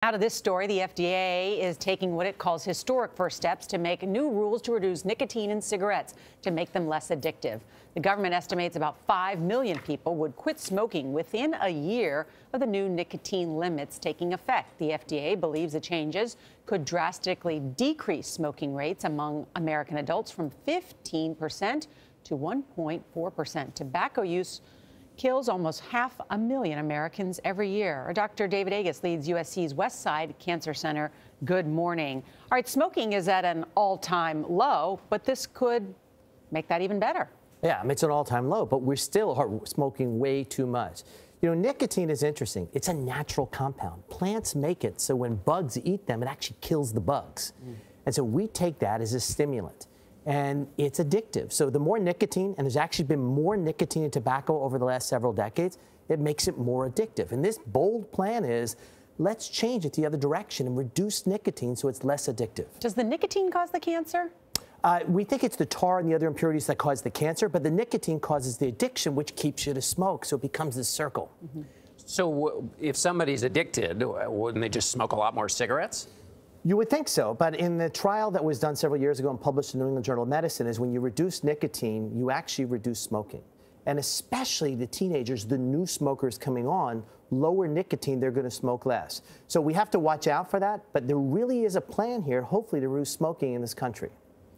Out of this story, the FDA is taking what it calls historic first steps to make new rules to reduce nicotine in cigarettes to make them less addictive. The government estimates about 5 million people would quit smoking within a year of the new nicotine limits taking effect. The FDA believes the changes could drastically decrease smoking rates among American adults from 15% to 1.4%. Tobacco use kills almost 500,000 Americans every year. Dr. David Agus leads USC's West Side Cancer Center. Good morning. All right, smoking is at an all-time low, but this could make that even better. Yeah, it's an all-time low, but we're still smoking way too much. You know, nicotine is interesting. It's a natural compound. Plants make it so when bugs eat them, it actually kills the bugs. And so we take that as a stimulant. And it's addictive. So the more nicotine, and there's actually been more nicotine in tobacco over the last several decades, it makes it more addictive. And this bold plan is, let's change it the other direction and reduce nicotine so it's less addictive. Does the nicotine cause the cancer? We think it's the tar and the other impurities that cause the cancer, but the nicotine causes the addiction, which keeps you to smoke. So it becomes this circle. So if somebody's addicted, wouldn't they just smoke a lot more cigarettes? You would think so, but in the trial that was done several years ago and published in the New England Journal of Medicine is when you reduce nicotine, you actually reduce smoking. And especially the teenagers, the new smokers coming on, lower nicotine, they're going to smoke less. So we have to watch out for that, but there really is a plan here, hopefully, to reduce smoking in this country.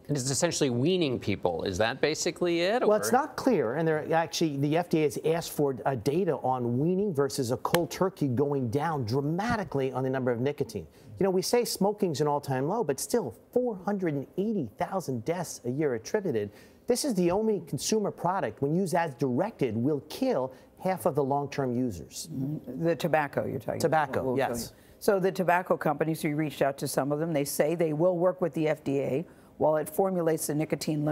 And it's essentially weaning people. Is that basically it? Well, it's not clear, and the FDA has asked for data on weaning versus a cold turkey going down dramatically on the number of nicotine. You know, we say smoking's an all-time low, but still 480,000 deaths a year attributed. This is the only consumer product, when used as directed, will kill half of the long-term users. The tobacco you're talking about. Tobacco, yes. So the tobacco companies, you reached out to some of them. They say they will work with the FDA while it formulates the nicotine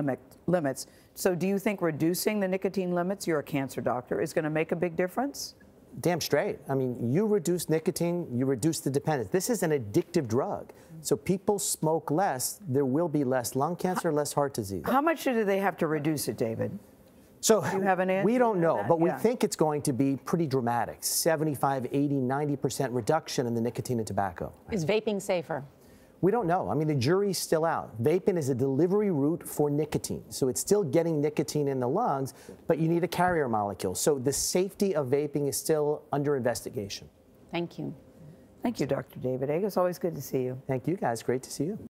limits. So do you think reducing the nicotine limits, you're a cancer doctor, is going to make a big difference? Damn straight. I mean, you reduce nicotine, you reduce the dependence. This is an addictive drug. So people smoke less, there will be less lung cancer, less heart disease. How much do they have to reduce it, David? So do you have an answer? We don't know, but we Yeah. think it's going to be pretty dramatic. 75, 80, 90% reduction in the nicotine and tobacco. Is vaping safer? We don't know. I mean, the jury's still out. Vaping is a delivery route for nicotine. So it's still getting nicotine in the lungs, but you need a carrier molecule. So the safety of vaping is still under investigation. Thank you. Thank you, Dr. David Agus. Always good to see you. Thank you, guys. Great to see you.